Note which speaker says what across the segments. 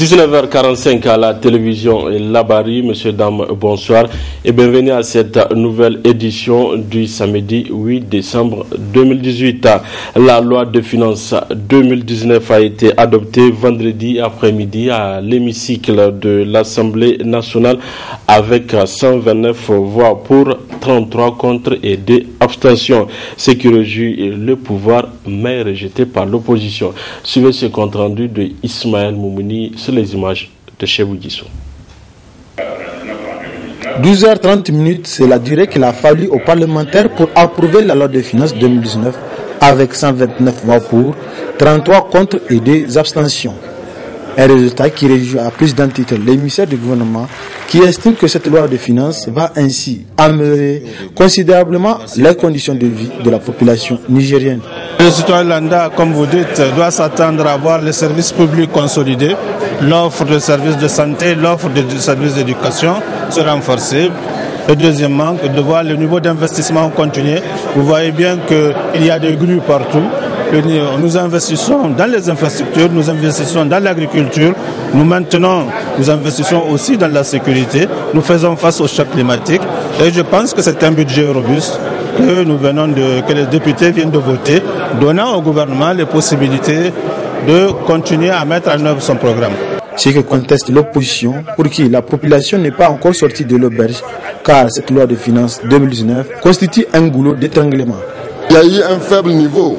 Speaker 1: 19h45 à la télévision Labari. Monsieur, dame, bonsoir et bienvenue à cette nouvelle édition du samedi 8 décembre 2018. La loi de finances 2019 a été adoptée vendredi après-midi à l'hémicycle de l'Assemblée nationale avec 129 voix pour, 33 contre et 2 abstentions. Ce qui réjouit le pouvoir mais rejeté par l'opposition. Suivez ce compte rendu de Ismaël Moumouni sur les images de Chebou Guissou.
Speaker 2: 12h30, c'est la durée qu'il a fallu aux parlementaires pour approuver la loi de finances 2019 avec 129 voix pour, 33 contre et 2 abstentions. Un résultat qui réjouit à plus d'un titre l'émissaire du gouvernement qui estime que cette loi de finances va ainsi améliorer considérablement les conditions de vie de la population nigérienne.
Speaker 3: Le citoyen lambda, comme vous dites, doit s'attendre à avoir les services publics consolidés, l'offre de services de santé, l'offre de services d'éducation se renforcer. Et deuxièmement, de voir le niveau d'investissement continuer. Vous voyez bien qu'il y a des grues partout. Nous investissons dans les infrastructures, nous investissons dans l'agriculture, nous investissons aussi dans la sécurité, nous faisons face au choc climatique et je pense que c'est un budget robuste que les députés viennent de voter, donnant au gouvernement les possibilités de continuer à mettre en œuvre son programme.
Speaker 2: Ce que conteste l'opposition, pour qui la population n'est pas encore sortie de l'auberge, car cette loi de finances 2019 constitue un goulot d'étranglement.
Speaker 4: Il y a eu un faible niveau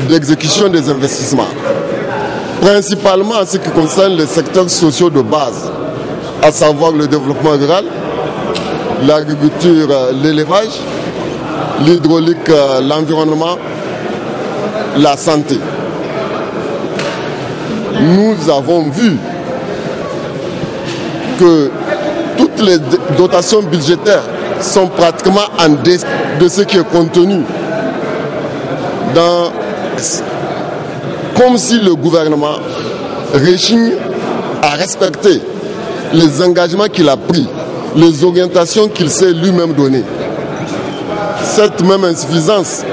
Speaker 4: d'exécution des investissements, principalement en ce qui concerne les secteurs sociaux de base, à savoir le développement rural, l'agriculture, l'élevage, l'hydraulique, l'environnement, la santé. Nous avons vu que toutes les dotations budgétaires sont pratiquement en dessous de ce qui est contenu comme si le gouvernement réchigne à respecter les engagements qu'il a pris, les orientations qu'il s'est lui-même données. Cette même insuffisance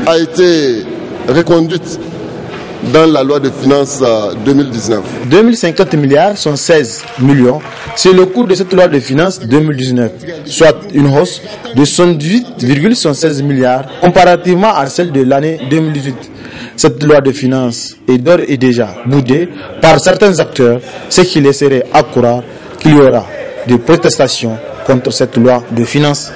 Speaker 4: a été reconduite dans la loi de finances 2019. 2050
Speaker 2: milliards sont 16 millions. C'est le coût de cette loi de finances 2019, soit une hausse de 118,16 milliards comparativement à celle de l'année 2018. Cette loi de finances est d'ores et déjà boudée par certains acteurs, ce qui laisserait à croire qu'il y aura des protestations contre cette loi de finances.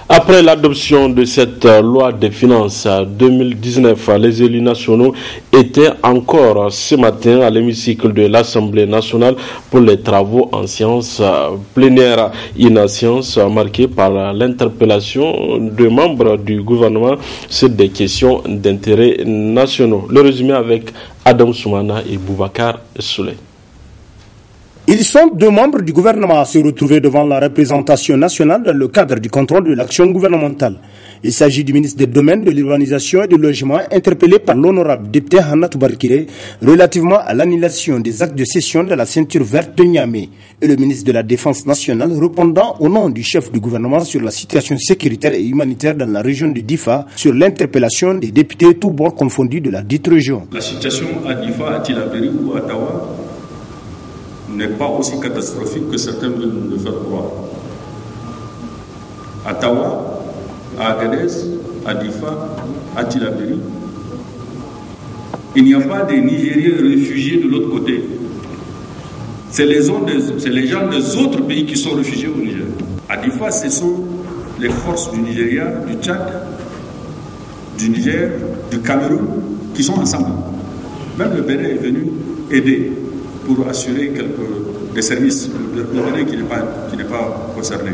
Speaker 1: Après l'adoption de cette loi des finances 2019, les élus nationaux étaient encore ce matin à l'hémicycle de l'Assemblée nationale pour les travaux en séance plénière. Une séance marquée par l'interpellation de membres du gouvernement sur des questions d'intérêt nationaux. Le résumé avec Adam Soumana et Boubacar Souley.
Speaker 5: Ils sont 2 membres du gouvernement à se retrouver devant la représentation nationale dans le cadre du contrôle de l'action gouvernementale. Il s'agit du ministre des Domaines, de l'Urbanisation et du Logement interpellé par l'honorable député Hanna Toubarkiré relativement à l'annulation des actes de cession de la ceinture verte de Niamey et le ministre de la Défense nationale répondant au nom du chef du gouvernement sur la situation sécuritaire et humanitaire dans la région de Difa sur l'interpellation des députés tous bords confondus de la dite région.
Speaker 6: La situation à Difa, à Tilaberi ou à Tawa n'est pas aussi catastrophique que certains veulent nous le faire croire. À Tawa, à Agadez, à Difa, à Tilaberi, il n'y a pas de Nigériens réfugiés de l'autre côté. C'est les gens des autres pays qui sont réfugiés au Niger. À Difa, ce sont les forces du Nigeria, du Tchad, du Niger, du Cameroun qui sont ensemble. Même le Bénin est venu aider pour assurer des services, le Bénin qui n'est pas concerné.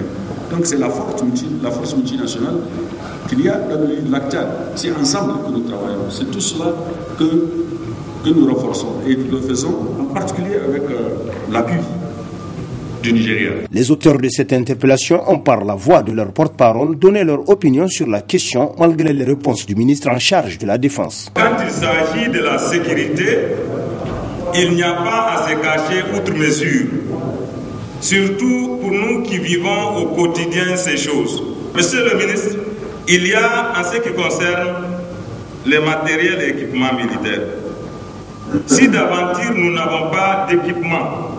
Speaker 6: Donc c'est la force multinationale qu'il y a dans le lac Tchad. C'est ensemble que nous travaillons. C'est tout cela que nous renforçons. Et nous le faisons en particulier avec l'appui du Nigeria.
Speaker 5: Les auteurs de cette interpellation ont par la voix de leur porte-parole donné leur opinion sur la question malgré les réponses du ministre en charge de la Défense.
Speaker 7: Quand il s'agit de la sécurité, il n'y a pas à se cacher outre mesure, surtout pour nous qui vivons au quotidien ces choses. Monsieur le ministre, il y a en ce qui concerne les matériels et équipements militaires, Si d'aventure nous n'avons pas d'équipement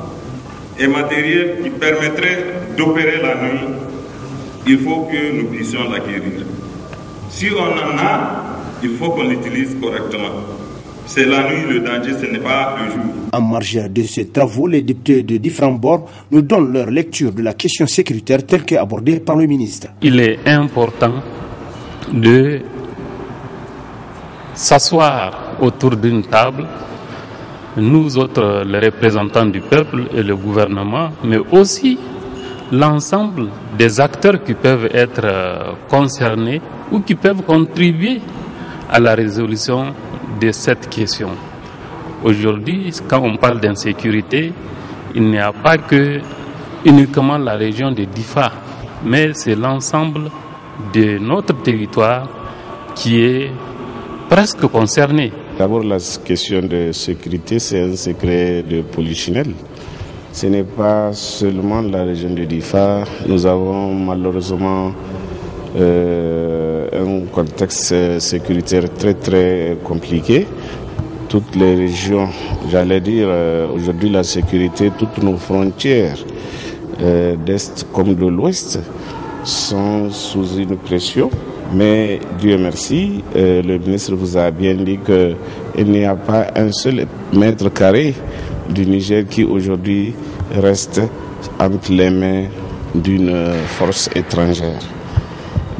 Speaker 7: et matériel qui permettrait d'opérer la nuit, il faut que nous puissions l'acquérir. Si on en a, il faut qu'on l'utilise correctement. C'est la nuit le danger, ce n'est pas le jour.
Speaker 5: En marge de ces travaux, les députés de différents bords nous donnent leur lecture de la question sécuritaire telle qu'abordée par le ministre.
Speaker 8: Il est important de s'asseoir autour d'une table, nous autres, les représentants du peuple et le gouvernement, mais aussi l'ensemble des acteurs qui peuvent être concernés ou qui peuvent contribuer à la résolution de cette question. Aujourd'hui, quand on parle d'insécurité, il n'y a pas que uniquement la région de Difa, mais c'est l'ensemble de notre territoire qui est presque concerné.
Speaker 9: D'abord, la question de sécurité, c'est un secret de polichinelle. Ce n'est pas seulement la région de Difa. Nous avons malheureusement un contexte sécuritaire très très compliqué. Toutes les régions, j'allais dire, aujourd'hui la sécurité, toutes nos frontières d'Est comme de l'Ouest sont sous une pression. Mais Dieu merci, le ministre vous a bien dit qu'il n'y a pas un seul mètre carré du Niger qui aujourd'hui reste entre les mains d'une force étrangère.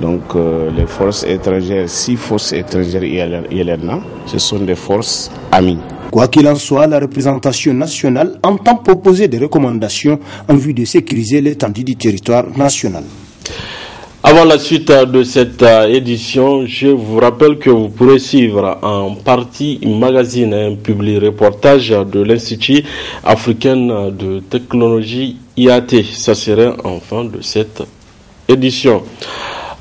Speaker 9: Donc les forces étrangères, 6 forces étrangères il y en a, ce sont des forces amies.
Speaker 5: Quoi qu'il en soit, la représentation nationale entend proposer des recommandations en vue de sécuriser l'étendue du territoire national.
Speaker 1: Avant la suite de cette édition, je vous rappelle que vous pourrez suivre en partie magazine un public reportage de l'Institut africain de technologie IAT. Ça serait en fin de cette édition.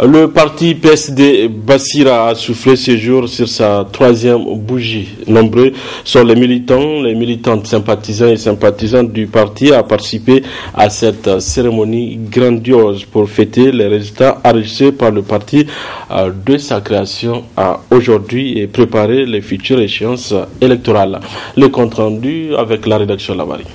Speaker 1: Le parti PSD Bassira a soufflé ce jour sur sa 3e bougie. Nombreux sont les militants, les militantes, sympathisants et sympathisantes du parti à participer à cette cérémonie grandiose pour fêter les résultats enregistrés par le parti de sa création à aujourd'hui et préparer les futures échéances électorales. Le compte rendu avec la rédaction Lavary.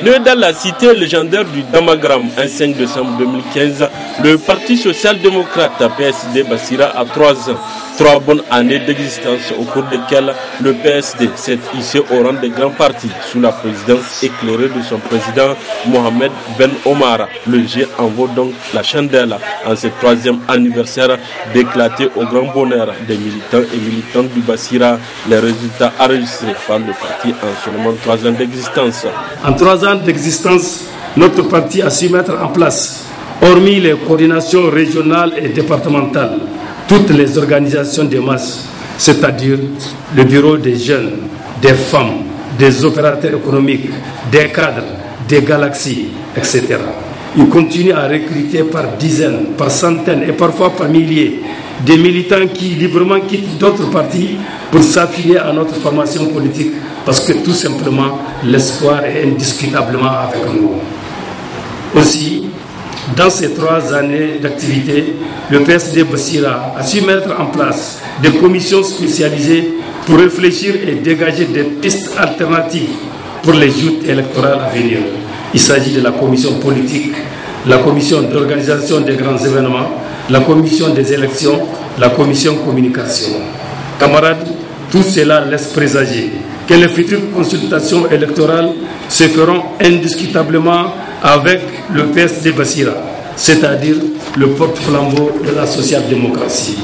Speaker 1: Né dans la cité légendaire du Damagram, un 5 décembre 2015, le Parti social-démocrate PSD Bassira a 3 ans, 3 bonnes années d'existence au cours desquelles le PSD s'est hissé au rang des grands partis sous la présidence éclairée de son président Mohamed Ben Omar. Le G envoie donc la chandelle en ce 3e anniversaire d'éclater au grand bonheur des militants et militantes du Bassira les résultats enregistrés par le parti en seulement 3 ans d'existence.
Speaker 10: En 3 ans d'existence, notre parti a su mettre en place, hormis les coordinations régionales et départementales, toutes les organisations de masse, c'est-à-dire le bureau des jeunes, des femmes, des opérateurs économiques, des cadres, des galaxies, etc. Il continue à recruter par dizaines, par centaines et parfois par milliers des militants qui librement quittent d'autres partis pour s'affilier à notre formation politique parce que tout simplement l'espoir est indiscutablement avec nous. Aussi, dans ces 3 années d'activité, le PSD Bassira a su mettre en place des commissions spécialisées pour réfléchir et dégager des pistes alternatives pour les joutes électorales à venir. Il s'agit de la commission politique, la commission d'organisation des grands événements, la commission des élections, la commission communication. Camarades, tout cela laisse présager que les futures consultations électorales se feront indiscutablement avec le PSD Bassira, c'est-à-dire le porte-flambeau de la social-démocratie.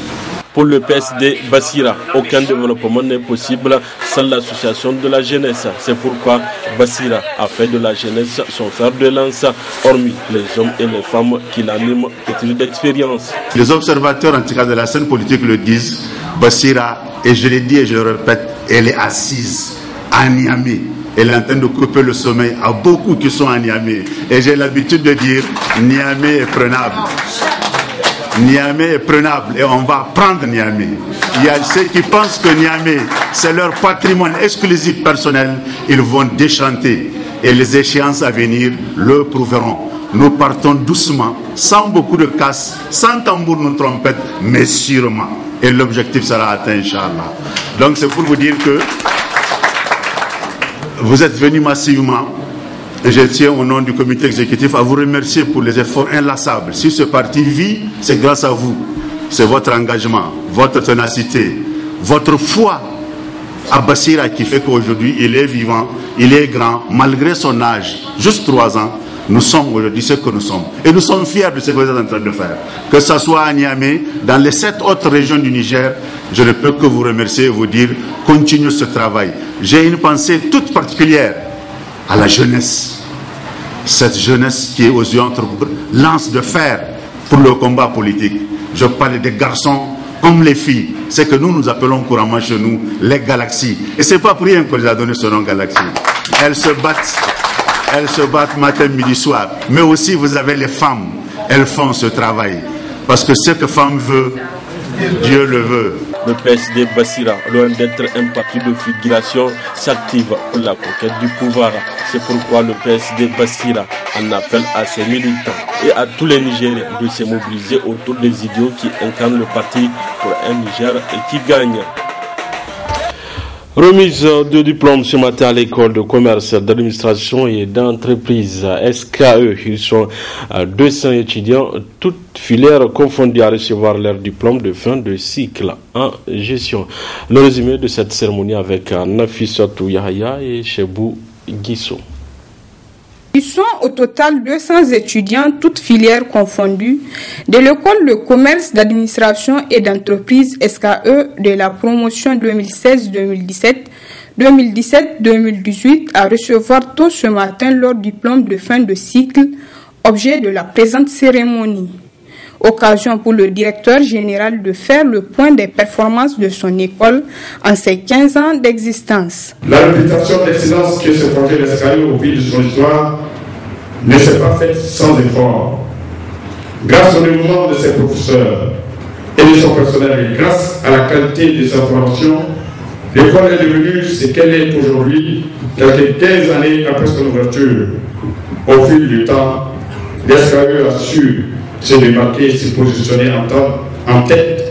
Speaker 1: Pour le PSD Bassira, aucun développement n'est possible sans l'association de la jeunesse. C'est pourquoi Bassira a fait de la jeunesse son fer de lance, hormis les hommes et les femmes qui l'animent et d'expérience.
Speaker 11: Les observateurs, en tout cas de la scène politique, le disent. Bassira, et je l'ai dit et je le répète, elle est assise à Niamey. Elle est en train de couper le sommeil à beaucoup qui sont à Niamey. Et j'ai l'habitude de dire, Niamey est prenable. Niamey est prenable et on va prendre Niamey. Il y a ceux qui pensent que Niamey, c'est leur patrimoine exclusif personnel. Ils vont déchanter. Et les échéances à venir le prouveront. Nous partons doucement, sans beaucoup de casse, sans tambour ni trompette, mais sûrement. et l'objectif sera atteint, Inch'Allah. Donc c'est pour vous dire que vous êtes venus massivement. Et je tiens au nom du comité exécutif à vous remercier pour les efforts inlassables. Si ce parti vit, c'est grâce à vous. C'est votre engagement, votre ténacité, votre foi à Bassira qui fait qu'aujourd'hui il est vivant, il est grand, malgré son âge, juste 3 ans, nous sommes aujourd'hui ce que nous sommes. Et nous sommes fiers de ce que vous êtes en train de faire. Que ce soit à Niamey, dans les 7 autres régions du Niger, je ne peux que vous remercier et vous dire, continuez ce travail. J'ai une pensée toute particulière à la jeunesse. Cette jeunesse qui est aux yeux entre lance de fer pour le combat politique. Je parle des garçons comme les filles. C'est que nous appelons couramment chez nous les galaxies. Et c'est pas pour rien qu'on les a donné ce nom galaxie. Elles se battent matin, midi, soir. Mais aussi vous avez les femmes. Elles font ce travail. Parce que ce que femme veut, Dieu le veut.
Speaker 1: Le PSD Bassira, loin d'être un parti de figuration, s'active pour la conquête du pouvoir. C'est pourquoi le PSD Bassira en appelle à ses militants et à tous les Nigériens de se mobiliser autour des idéaux qui incarnent le parti pour un Niger et qui gagne. Remise de diplôme ce matin à l'école de commerce, d'administration et d'entreprise SKE. Ils sont 200 étudiants, toutes filières confondues à recevoir leur diplôme de fin de cycle en gestion. Le résumé de cette cérémonie avec Nafissatou Yahya et Chebou Guissou.
Speaker 12: Ils sont au total 200 étudiants, toutes filières confondues, de l'école de commerce, d'administration et d'entreprise SKE de la promotion 2016-2017, 2017-2018 à recevoir tôt ce matin leur diplôme de fin de cycle, objet de la présente cérémonie. Occasion pour le directeur général de faire le point des performances de son école en ses 15 ans d'existence.
Speaker 13: La réputation d'excellence que ce projet de SKE au fil de son histoire ne s'est pas faite sans effort. Grâce au dévouement de ses professeurs et de son personnel et grâce à la qualité de sa formation, l'école est devenue ce qu'elle est aujourd'hui, quelques 15 années après son ouverture. Au fil du temps, l'SKE a su se démarquer et se positionner en tête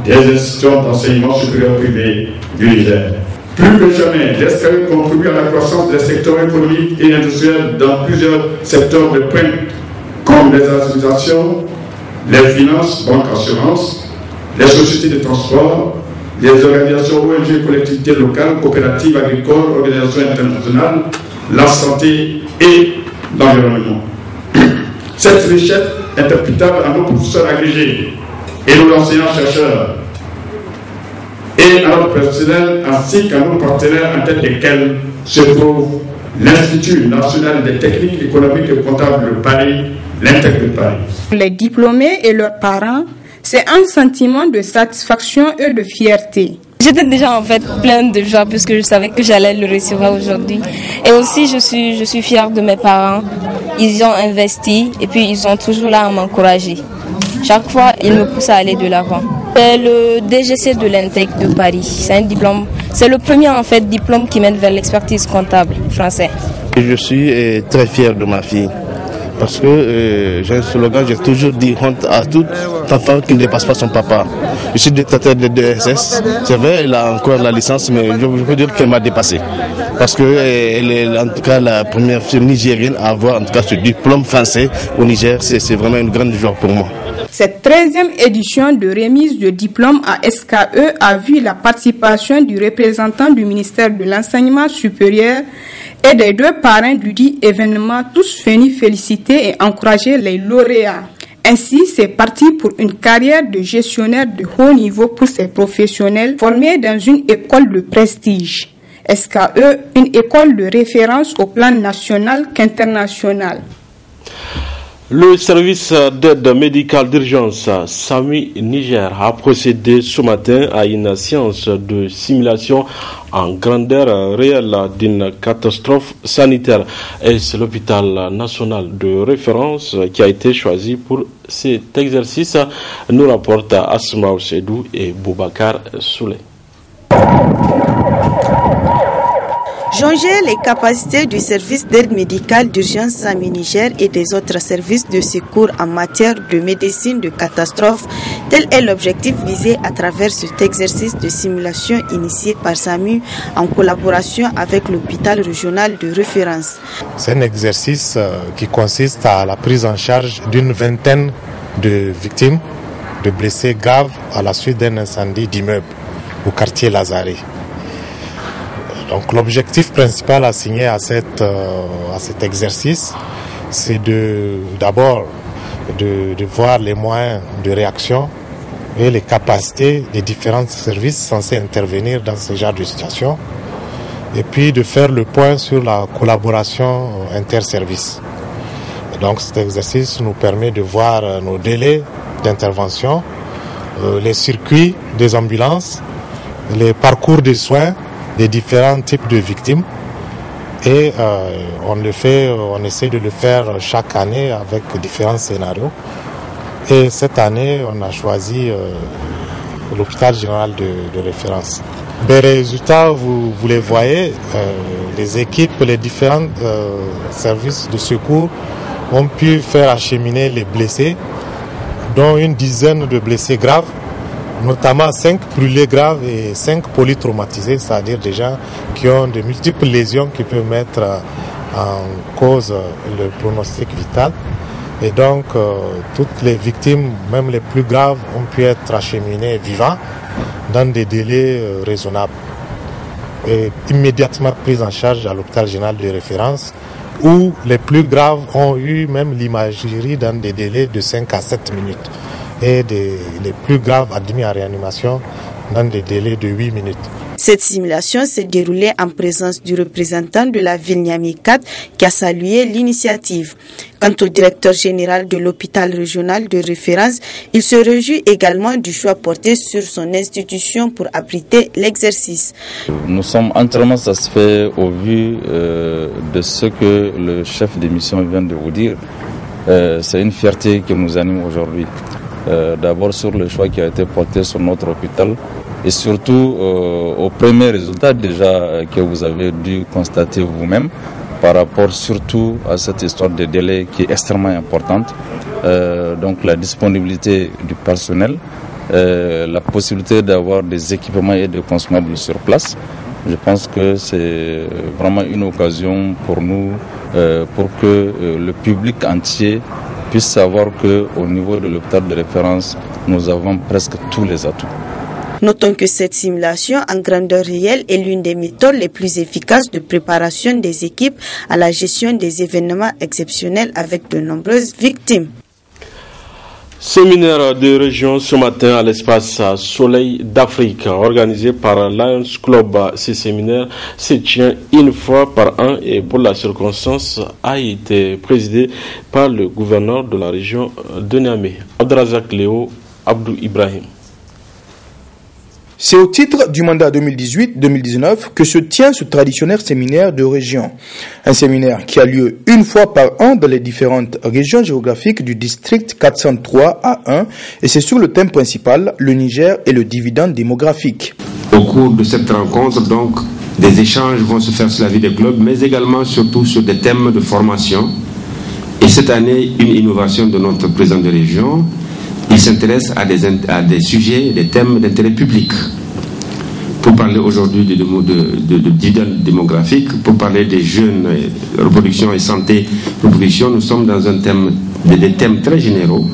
Speaker 13: des institutions d'enseignement supérieur privé du Niger. Plus que jamais, l'SKE contribue à la croissance des secteurs économiques et industriels dans plusieurs secteurs de pointe, comme les associations, les finances, banques, assurances, les sociétés de transport, les organisations ONG, collectivités locales, coopératives agricoles, organisations internationales, la santé et l'environnement. Cette richesse est imputable à nos professeurs agrégés et nos enseignants-chercheurs et à notre personnel ainsi qu'à nos partenaires en tête desquels se trouve l'Institut national des techniques économiques et comptables de Paris, l'INTEC de Paris.
Speaker 12: Les diplômés et leurs parents, c'est un sentiment de satisfaction et de fierté.
Speaker 14: J'étais déjà en fait pleine de joie puisque je savais que j'allais le recevoir aujourd'hui. Et aussi je suis fière de mes parents. Ils ont investi et puis ils sont toujours là à m'encourager. Chaque fois, ils me poussent à aller de l'avant. C'est le DGC de l'INTEC de Paris. C'est un diplôme. C'est le premier en fait diplôme qui mène vers l'expertise comptable français.
Speaker 15: Je suis très fier de ma fille. Parce que j'ai un slogan, j'ai toujours dit honte à toute enfant qui ne dépasse pas son papa. Je suis détecteur de DSS. C'est vrai, elle a encore la licence, mais je peux dire qu'elle m'a dépassé. Parce qu'elle est en tout cas la première fille nigérienne à avoir en tout cas ce diplôme français au Niger. C'est vraiment une grande joie pour moi.
Speaker 12: Cette 13e édition de remise de diplôme à SKE a vu la participation du représentant du ministère de l'Enseignement supérieur et des 2 parrains du dit événement, tous venus féliciter et encourager les lauréats. Ainsi, c'est parti pour une carrière de gestionnaire de haut niveau pour ces professionnels formés dans une école de prestige. SKE, une école de référence au plan national qu'international.
Speaker 1: Le service d'aide médicale d'urgence SAMU Niger a procédé ce matin à une séance de simulation en grandeur réelle d'une catastrophe sanitaire. Et c'est l'hôpital national de référence qui a été choisi pour cet exercice, nous rapportent Asma Oussedou et Boubacar Souley.
Speaker 16: Jauger les capacités du service d'aide médicale d'urgence SAMU Niger et des autres services de secours en matière de médecine de catastrophe Tel est l'objectif visé à travers cet exercice de simulation initié par SAMU en collaboration avec l'hôpital régional de référence.
Speaker 17: C'est un exercice qui consiste à la prise en charge d'une vingtaine de victimes, de blessés graves à la suite d'un incendie d'immeuble au quartier Lazare. Donc l'objectif principal assigné à cet exercice, c'est d'abord de voir les moyens de réaction et les capacités des différents services censés intervenir dans ce genre de situation, et puis de faire le point sur la collaboration interservices. Donc cet exercice nous permet de voir nos délais d'intervention, les circuits des ambulances, les parcours de soins des différents types de victimes, et on essaie de le faire chaque année avec différents scénarios. Et cette année, on a choisi l'hôpital général de référence. Les résultats, vous les voyez, les équipes, les différents services de secours ont pu faire acheminer les blessés, dont une dizaine de blessés graves, notamment 5 brûlés graves et 5 polytraumatisés, c'est-à-dire des gens qui ont de multiples lésions qui peuvent mettre en cause le pronostic vital. Et donc, toutes les victimes, même les plus graves, ont pu être acheminées vivants dans des délais raisonnables. Et immédiatement prises en charge à l'hôpital général de référence, où les plus graves ont eu même l'imagerie dans des délais de 5 à 7 minutes. Et les plus graves admis en réanimation dans des délais de 8 minutes.
Speaker 16: Cette simulation s'est déroulée en présence du représentant de la ville Niamey 4 qui a salué l'initiative. Quant au directeur général de l'hôpital régional de référence, il se réjouit également du choix porté sur son institution pour abriter l'exercice.
Speaker 18: Nous sommes entièrement satisfaits au vu de ce que le chef de mission vient de vous dire. C'est une fierté qui nous anime aujourd'hui. D'abord sur le choix qui a été porté sur notre hôpital et surtout aux premiers résultats déjà que vous avez dû constater vous-même par rapport surtout à cette histoire de délai qui est extrêmement importante. Donc la disponibilité du personnel, la possibilité d'avoir des équipements et des consommables sur place. Je pense que c'est vraiment une occasion pour nous, pour que le public entier puisse savoir qu'au niveau de l'hôpital de référence, nous avons presque tous les atouts.
Speaker 16: Notons que cette simulation en grandeur réelle est l'une des méthodes les plus efficaces de préparation des équipes à la gestion des événements exceptionnels avec de nombreuses victimes.
Speaker 1: Séminaire de région ce matin à l'espace Soleil d'Afrique organisé par Lions Club. Ce séminaire se tient une fois par an et pour la circonstance a été présidé par le gouverneur de la région de Niamey, Abdrazak Léo Abdou Ibrahim.
Speaker 2: C'est au titre du mandat 2018-2019 que se tient ce traditionnel séminaire de région. Un séminaire qui a lieu une fois par an dans les différentes régions géographiques du district 403 A1 et c'est sur le thème principal, le Niger et le dividende démographique.
Speaker 19: Au cours de cette rencontre, donc, des échanges vont se faire sur la vie des clubs, mais également surtout sur des thèmes de formation. Et cette année, une innovation de notre président de région. Il s'intéresse à des sujets, des thèmes d'intérêt public. Pour parler aujourd'hui de dividende démographique, pour parler des jeunes, reproduction et santé, reproduction, nous sommes dans des thèmes très généraux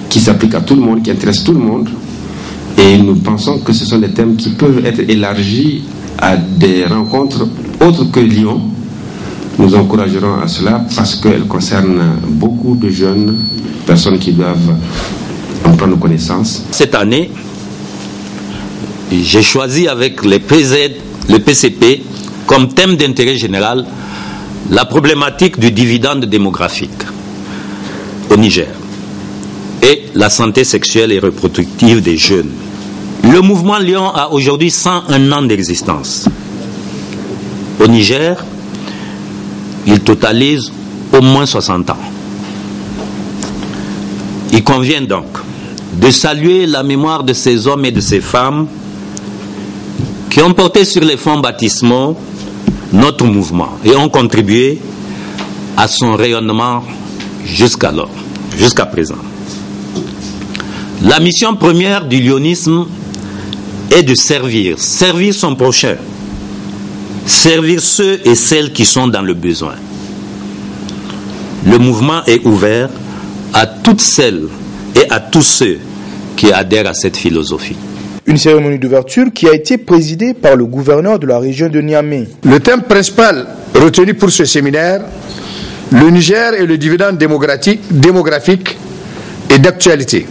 Speaker 19: qui s'appliquent à tout le monde, qui intéressent tout le monde. Et nous pensons que ce sont des thèmes qui peuvent être élargis à des rencontres autres que Lyon. Nous encouragerons à cela parce qu'elles concernent beaucoup de jeunes personnes qui doivent en prendre connaissance.
Speaker 20: Cette année, j'ai choisi avec les PZ, le PCP, comme thème d'intérêt général, la problématique du dividende démographique au Niger et la santé sexuelle et reproductive des jeunes. Le mouvement Lyon a aujourd'hui 101 ans d'existence. Au Niger, il totalise au moins 60 ans. Il convient donc de saluer la mémoire de ces hommes et de ces femmes qui ont porté sur les fonds baptismaux notre mouvement et ont contribué à son rayonnement jusqu'à présent. La mission première du lionisme est de servir son prochain, servir ceux et celles qui sont dans le besoin. Le mouvement est ouvert à toutes celles et à tous ceux qui adhèrent à cette philosophie.
Speaker 2: Une cérémonie d'ouverture qui a été présidée par le gouverneur de la région de Niamey.
Speaker 21: Le thème principal retenu pour ce séminaire, le Niger et le dividende démographique, est d'actualité,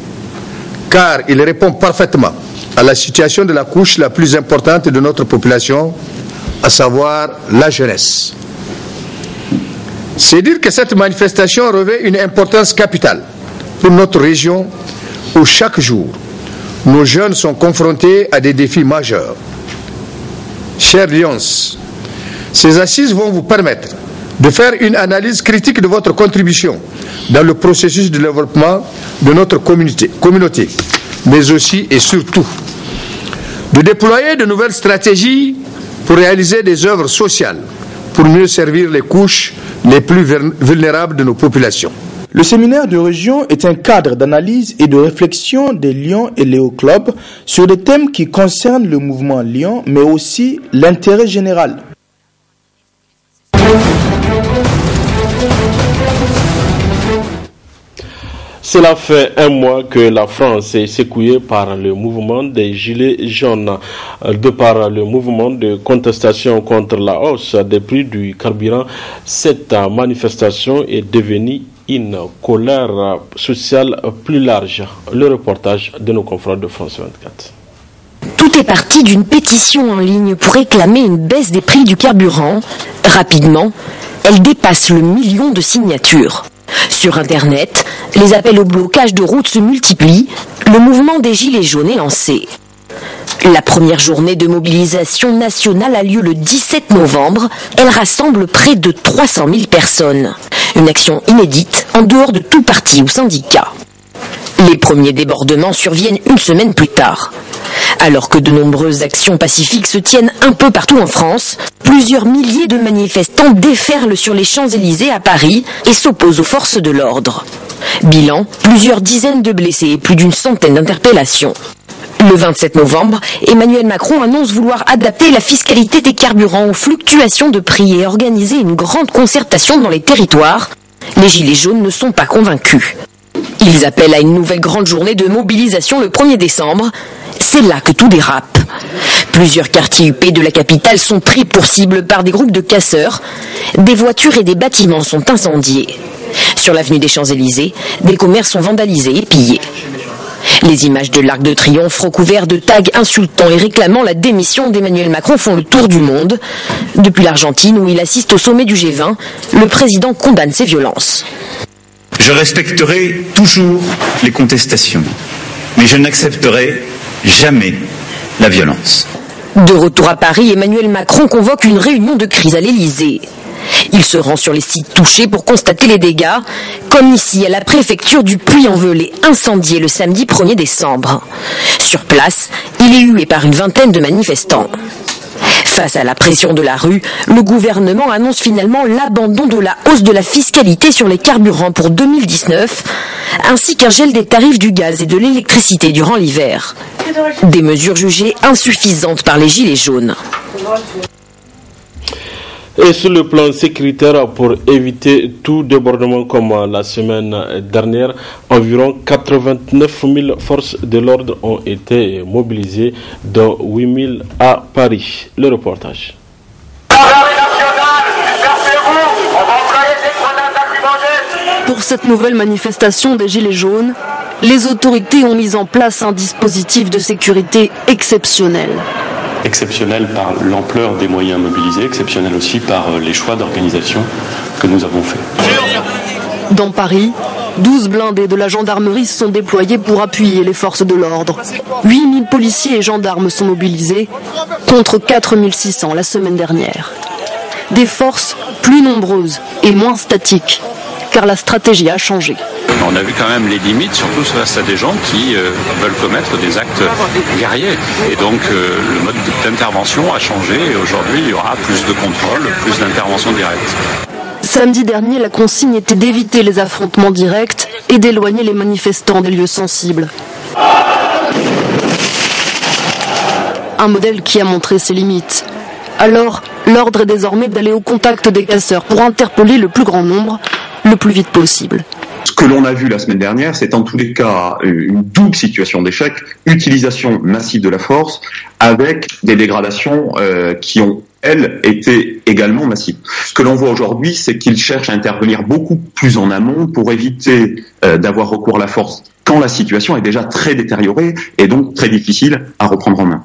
Speaker 21: car il répond parfaitement à la situation de la couche la plus importante de notre population, à savoir la jeunesse. C'est dire que cette manifestation revêt une importance capitale pour notre région où chaque jour, nos jeunes sont confrontés à des défis majeurs. Chers Lions, ces assises vont vous permettre de faire une analyse critique de votre contribution dans le processus de développement de notre communauté, mais aussi et surtout de déployer de nouvelles stratégies pour réaliser des œuvres sociales, pour mieux servir les couches les plus vulnérables de nos populations.
Speaker 2: Le séminaire de région est un cadre d'analyse et de réflexion des Lions et Léo Club sur des thèmes qui concernent le mouvement Lion, mais aussi l'intérêt général.
Speaker 1: Cela fait un mois que la France est secouée par le mouvement des Gilets jaunes. De par le mouvement de contestation contre la hausse des prix du carburant, cette manifestation est devenue une colère sociale plus large. Le reportage de nos confrères de France 24.
Speaker 22: Tout est parti d'une pétition en ligne pour réclamer une baisse des prix du carburant. Rapidement, elle dépasse le 1 million de signatures. Sur Internet, les appels au blocage de routes se multiplient. Le mouvement des Gilets jaunes est lancé. La première journée de mobilisation nationale a lieu le 17 novembre. Elle rassemble près de 300 000 personnes. Une action inédite en dehors de tout parti ou syndicat. Les premiers débordements surviennent une semaine plus tard. Alors que de nombreuses actions pacifiques se tiennent un peu partout en France, plusieurs milliers de manifestants déferlent sur les Champs-Élysées à Paris et s'opposent aux forces de l'ordre. Bilan, plusieurs dizaines de blessés et plus d'une centaine d'interpellations. Le 27 novembre, Emmanuel Macron annonce vouloir adapter la fiscalité des carburants aux fluctuations de prix et organiser une grande concertation dans les territoires. Les Gilets jaunes ne sont pas convaincus. Ils appellent à une nouvelle grande journée de mobilisation le 1er décembre. C'est là que tout dérape. Plusieurs quartiers UP de la capitale sont pris pour cible par des groupes de casseurs. Des voitures et des bâtiments sont incendiés. Sur l'avenue des Champs-Élysées, des commerces sont vandalisés et pillés. Les images de l'Arc de Triomphe recouverts de tags insultants et réclamant la démission d'Emmanuel Macron font le tour du monde. Depuis l'Argentine, où il assiste au sommet du G20, le président condamne ces violences.
Speaker 23: Je respecterai toujours les contestations, mais je n'accepterai jamais la violence.
Speaker 22: De retour à Paris, Emmanuel Macron convoque une réunion de crise à l'Élysée. Il se rend sur les sites touchés pour constater les dégâts, comme ici à la préfecture du Puy-en-Velay, incendiée le samedi 1er décembre. Sur place, il est hué par une vingtaine de manifestants. Face à la pression de la rue, le gouvernement annonce finalement l'abandon de la hausse de la fiscalité sur les carburants pour 2019, ainsi qu'un gel des tarifs du gaz et de l'électricité durant l'hiver. Des mesures jugées insuffisantes par les Gilets jaunes.
Speaker 1: Et sur le plan sécuritaire, pour éviter tout débordement comme la semaine dernière, environ 89 000 forces de l'ordre ont été mobilisées, dont 8 000 à Paris. Le reportage.
Speaker 24: Pour cette nouvelle manifestation des Gilets jaunes, les autorités ont mis en place un dispositif de sécurité exceptionnel.
Speaker 25: Exceptionnel par l'ampleur des moyens mobilisés, exceptionnel aussi par les choix d'organisation que nous avons faits.
Speaker 24: Dans Paris, 12 blindés de la gendarmerie sont déployés pour appuyer les forces de l'ordre. 8 000 policiers et gendarmes sont mobilisés, contre 4 600 la semaine dernière. Des forces plus nombreuses et moins statiques, car la stratégie a changé.
Speaker 25: On a vu quand même les limites, surtout face à des gens qui veulent commettre des actes guerriers. Et donc le mode d'intervention a changé et aujourd'hui il y aura plus de contrôle, plus d'intervention directe.
Speaker 24: Samedi dernier, la consigne était d'éviter les affrontements directs et d'éloigner les manifestants des lieux sensibles. Un modèle qui a montré ses limites. Alors, l'ordre est désormais d'aller au contact des casseurs pour interpeller le plus grand nombre, le plus vite possible.
Speaker 3: Ce que l'on a vu la semaine dernière, c'est en tous les cas une double situation d'échec, utilisation massive de la force avec des dégradations qui ont, elles, été également massives. Ce que l'on voit aujourd'hui, c'est qu'ils cherchent à intervenir beaucoup plus en amont pour éviter d'avoir recours à la force quand la situation est déjà très détériorée et donc très difficile à reprendre en main.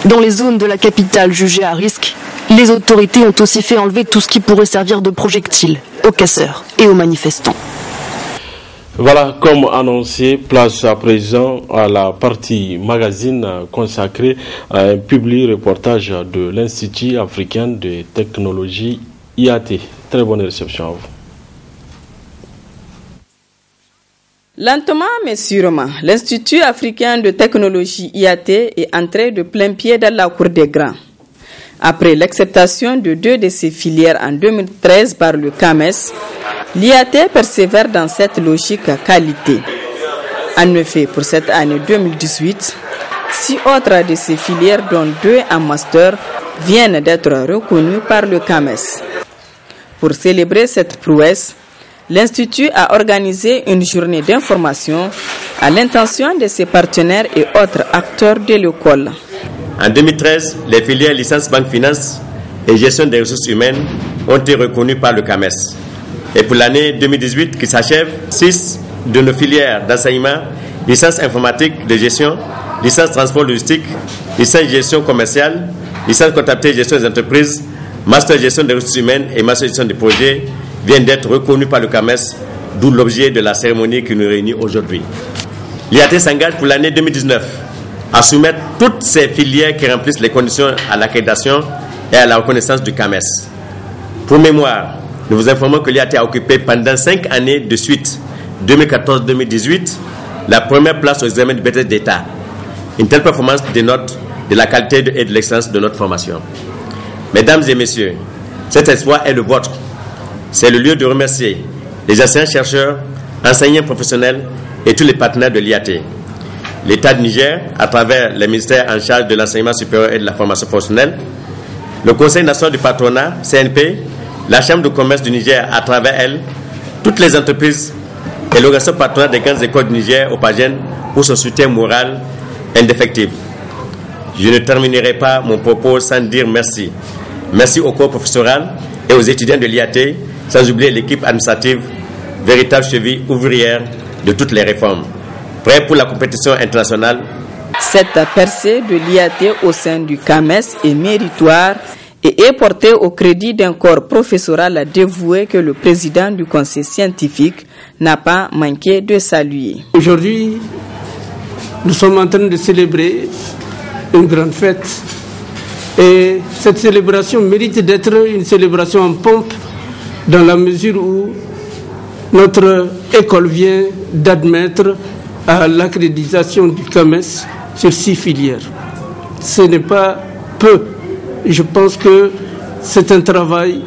Speaker 24: Dans les zones de la capitale jugées à risque, les autorités ont aussi fait enlever tout ce qui pourrait servir de projectile aux casseurs et aux manifestants.
Speaker 1: Voilà, comme annoncé, place à présent à la partie magazine consacrée à un public reportage de l'Institut africain de technologie IAT. Très bonne réception à vous.
Speaker 12: Lentement mais sûrement, l'Institut africain de technologie IAT est entré de plein pied dans la cour des grands. Après l'acceptation de 2 de ses filières en 2013 par le CAMES, l'IAT persévère dans cette logique qualité. En effet, pour cette année 2018, 6 autres de ses filières, dont 2 en master, viennent d'être reconnues par le CAMES. Pour célébrer cette prouesse, l'Institut a organisé une journée d'information à l'intention de ses partenaires et autres acteurs de l'école.
Speaker 4: En 2013, les filières licence banque finance et gestion des ressources humaines ont été reconnues par le CAMES. Et pour l'année 2018 qui s'achève, 6 de nos filières d'enseignement, licence informatique de gestion, licence transport logistique, licence gestion commerciale, licence comptabilité et gestion des entreprises, master gestion des ressources humaines et master gestion des projets viennent d'être reconnus par le CAMES, d'où l'objet de la cérémonie qui nous réunit aujourd'hui. L'IAT s'engage pour l'année 2019 à soumettre toutes ces filières qui remplissent les conditions à l'accréditation et à la reconnaissance du CAMES. Pour mémoire, nous vous informons que l'IAT a occupé pendant 5 années de suite, 2014-2018, la première place aux examens du BTS d'État. Une telle performance dénote de la qualité et de l'excellence de notre formation. Mesdames et messieurs, cet espoir est le vôtre. C'est le lieu de remercier les enseignants-chercheurs, enseignants professionnels et tous les partenaires de l'IAT. L'État du Niger, à travers les ministères en charge de l'enseignement supérieur et de la formation professionnelle, le Conseil national du patronat, CNP, la Chambre de commerce du Niger, à travers elle, toutes les entreprises et l'organisation patronale des grandes écoles du Niger, OPAGEN, pour son soutien moral indéfectible. Je ne terminerai pas mon propos sans dire merci. Merci au corps professoral et aux étudiants de l'IAT, sans oublier l'équipe administrative, véritable cheville ouvrière de toutes les réformes. Prêt pour la compétition internationale.
Speaker 12: Cette percée de l'IAT au sein du CAMES est méritoire et est portée au crédit d'un corps professoral dévoué que le président du conseil scientifique n'a pas manqué de saluer.
Speaker 6: Aujourd'hui, nous sommes en train de célébrer une grande fête. Et cette célébration mérite d'être une célébration en pompe dans la mesure où notre école vient d'admettre à l'accréditation du CAMES sur 6 filières. Ce n'est pas peu. Je pense que c'est un travail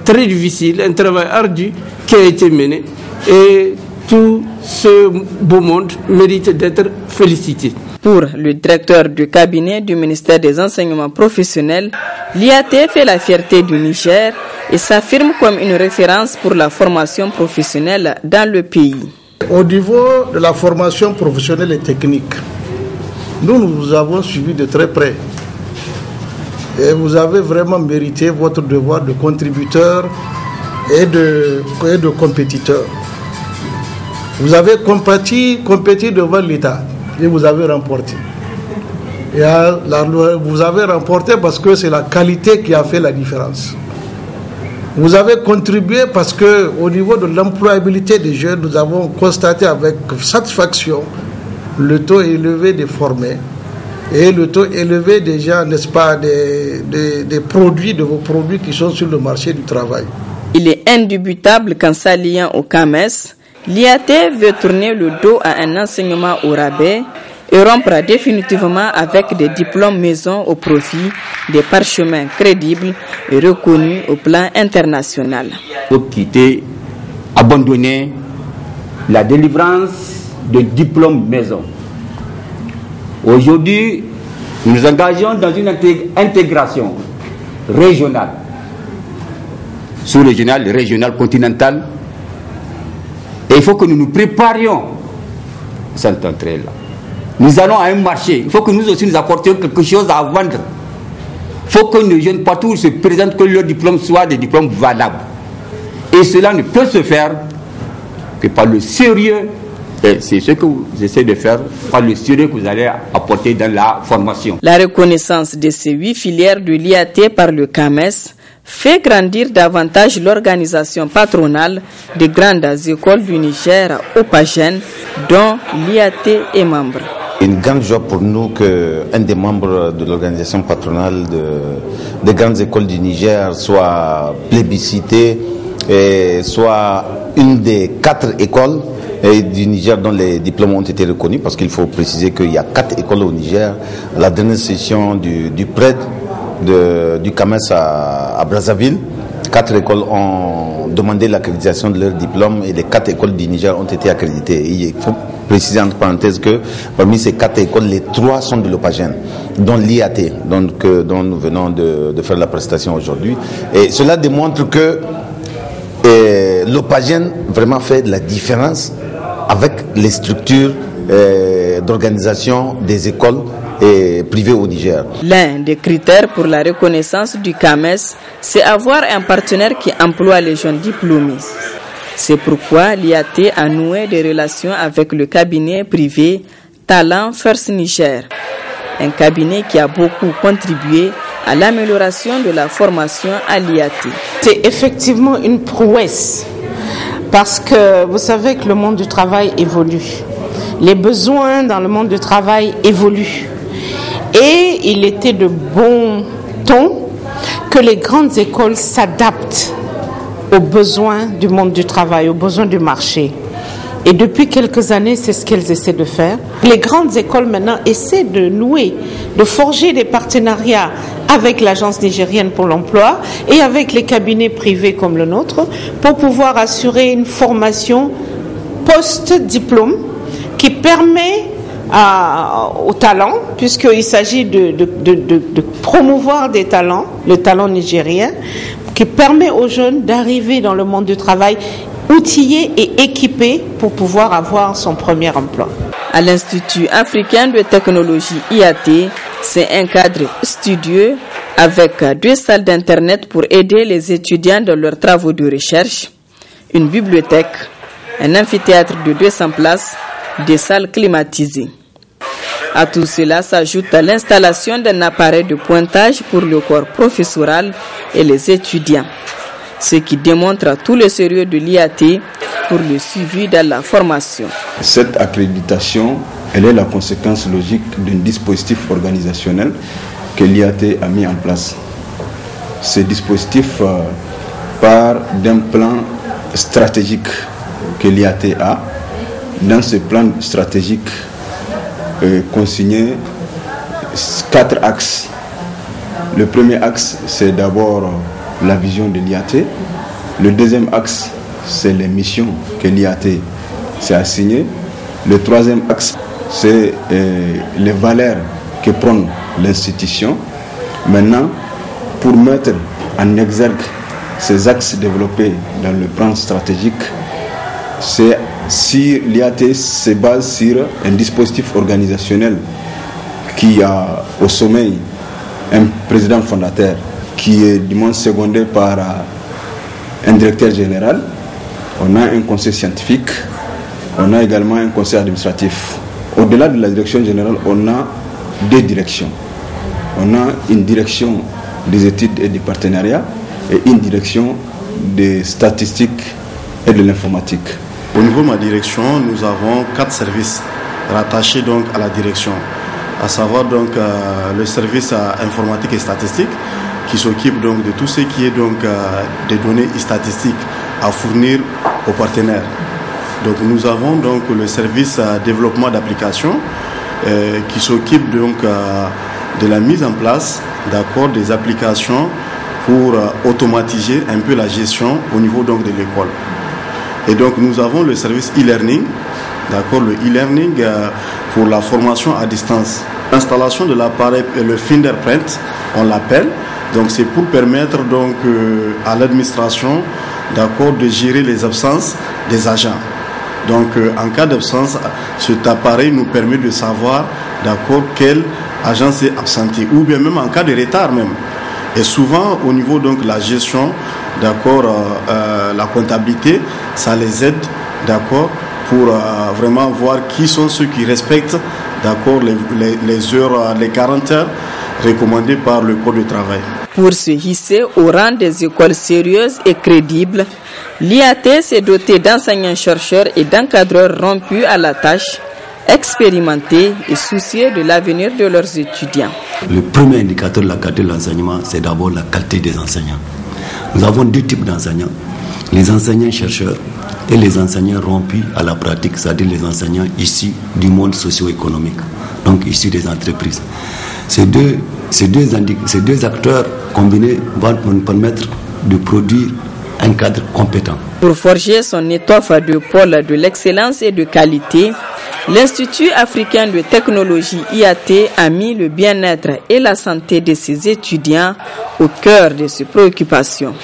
Speaker 6: très difficile, un travail ardu qui a été mené. Et tout ce beau monde mérite d'être félicité.
Speaker 12: Pour le directeur du cabinet du ministère des Enseignements professionnels, l'IAT fait la fierté du Niger et s'affirme comme une référence pour la formation professionnelle dans le pays.
Speaker 7: Au niveau de la formation professionnelle et technique, nous avons suivi de très près. Et vous avez vraiment mérité votre devoir de contributeur et de compétiteur. Vous avez compétit devant l'État et vous avez remporté. Et vous avez remporté parce que c'est la qualité qui a fait la différence. Vous avez contribué parce qu'au niveau de l'employabilité des jeunes, nous avons constaté avec satisfaction le taux élevé des formés et le taux élevé des gens, n'est-ce pas, des produits, de vos produits qui sont sur le marché du travail.
Speaker 12: Il est indubitable qu'en s'alliant au CAMES, l'IAT veut tourner le dos à un enseignement au rabais et rompre définitivement avec des diplômes maison au profit des parchemins crédibles et reconnus au plan international.
Speaker 8: Pour quitter, abandonner la délivrance
Speaker 5: de diplômes maison. Aujourd'hui, nous nous engageons dans une intégration régionale, sous-régionale, régionale, continentale. Et il faut que nous nous préparions à cette entrée-là. Nous allons à un marché. Il faut que nous aussi nous apportions quelque chose à vendre. Il faut que nos jeunes partout se présentent, que leurs diplômes soient des diplômes valables. Et cela ne peut se faire que par le sérieux. Et c'est ce que vous essayez de faire, par le sérieux que vous allez apporter dans la formation.
Speaker 8: La reconnaissance de ces 8 filières de l'IAT par le CAMES fait grandir davantage l'organisation patronale des grandes écoles du Niger au Pagen, dont l'IAT est membre.
Speaker 9: Une grande joie pour nous qu'un des membres de l'organisation patronale des grandes écoles du Niger soit plébiscité et soit une des 4 écoles du Niger dont les diplômes ont été reconnus, parce qu'il faut préciser qu'il y a 4 écoles au Niger. La dernière session du PRED du CAMES à Brazzaville, 4 écoles ont demandé l'accréditation de leurs diplômes et les 4 écoles du Niger ont été accréditées. Et il faut préciser entre parenthèses que parmi ces 4 écoles, les 3 sont de l'Opagène, dont l'IAT, dont nous venons de faire la prestation aujourd'hui. Et cela démontre que l'Opagène vraiment fait de la différence avec les structures d'organisation des écoles privées au Niger.
Speaker 8: L'un des critères pour la reconnaissance du CAMES, c'est avoir un partenaire qui emploie les jeunes diplômés. C'est pourquoi l'IAT a noué des relations avec le cabinet privé Talent First Niger, un cabinet qui a beaucoup contribué à l'amélioration de la formation à l'IAT.
Speaker 10: C'est effectivement une prouesse, parce que vous savez que le monde du travail évolue. Les besoins dans le monde du travail évoluent. Et il était de bon ton que les grandes écoles s'adaptent aux besoins du monde du travail, aux besoins du marché. Et depuis quelques années, c'est ce qu'elles essaient de faire. Les grandes écoles maintenant essaient de nouer, de forger des partenariats avec l'Agence nigérienne pour l'emploi et avec les cabinets privés comme le nôtre pour pouvoir assurer une formation post-diplôme qui permet aux talents, puisqu'il s'agit de promouvoir des talents, le talent nigérien, qui permet aux jeunes d'arriver dans le monde du travail outillés et équipés pour pouvoir avoir son premier emploi.
Speaker 8: À l'Institut africain de technologie IAT, c'est un cadre studieux avec 2 salles d'internet pour aider les étudiants dans leurs travaux de recherche, une bibliothèque, un amphithéâtre de 200 places, des salles climatisées. À tout cela s'ajoute l'installation d'un appareil de pointage pour le corps professoral et les étudiants, ce qui démontre tout le sérieux de l'IAT pour le suivi de la formation.
Speaker 11: Cette accréditation, elle est la conséquence logique d'un dispositif organisationnel que l'IAT a mis en place. Ce dispositif part d'un plan stratégique que l'IAT a. Dans ce plan stratégique, consigné 4 axes. Le premier axe, c'est d'abord la vision de l'IAT. Le deuxième axe, c'est les missions que l'IAT s'est assignées. Le troisième axe, c'est les valeurs que prône l'institution. Maintenant, pour mettre en exergue ces axes développés dans le plan stratégique, c'est si l'IAT se base sur un dispositif organisationnel qui a au sommet un président fondateur qui est du moins secondé par un directeur général. On a un conseil scientifique, on a également un conseil administratif. Au-delà de la direction générale, on a 2 directions. On a une direction des études et du partenariat et une direction des statistiques et de l'informatique.
Speaker 26: Au niveau de ma direction, nous avons 4 services rattachés donc à la direction, à savoir donc le service informatique et statistique qui s'occupe donc de tout ce qui est donc des données statistiques à fournir aux partenaires. Donc nous avons donc le service développement d'applications qui s'occupe donc de la mise en place des applications pour automatiser un peu la gestion au niveau donc de l'école. Et donc nous avons le service e-learning d'accord, le e-learning pour la formation à distance. L'installation de l'appareil, le fingerprint, on l'appelle. Donc c'est pour permettre donc à l'administration, d'accord, de gérer les absences des agents. Donc en cas d'absence, cet appareil nous permet de savoir, d'accord, quel agent s'est absenté, ou bien même en cas de retard même. Et souvent au niveau donc de la gestion, d'accord, la comptabilité, ça les aide, d'accord, pour vraiment voir qui sont ceux qui respectent, d'accord, les heures, les 40 heures recommandées par le Code du travail.
Speaker 8: Pour se hisser au rang des écoles sérieuses et crédibles, l'IAT s'est doté d'enseignants-chercheurs et d'encadreurs rompus à la tâche, expérimentés et soucieux de l'avenir de leurs étudiants.
Speaker 13: Le premier indicateur de la qualité de l'enseignement, c'est d'abord la qualité des enseignants. Nous avons deux types d'enseignants, les enseignants-chercheurs et les enseignants rompus à la pratique, c'est-à-dire les enseignants issus du monde socio-économique, donc issus des entreprises. Ces deux acteurs combinés vont nous permettre de produire un cadre compétent.
Speaker 8: Pour forger son étoffe de pôle de l'excellence et de qualité, l'Institut africain de technologie IAT a mis le bien-être et la santé de ses étudiants au cœur de ses préoccupations.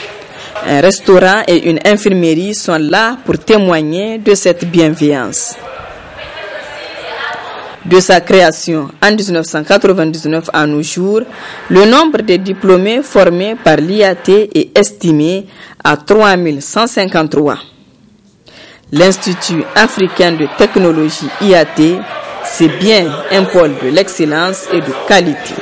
Speaker 8: Un restaurant et une infirmerie sont là pour témoigner de cette bienveillance. De sa création en 1999 à nos jours, le nombre de diplômés formés par l'IAT est estimé à 3153. L'Institut africain de technologie IAT, c'est bien un pôle de l'excellence et de qualité.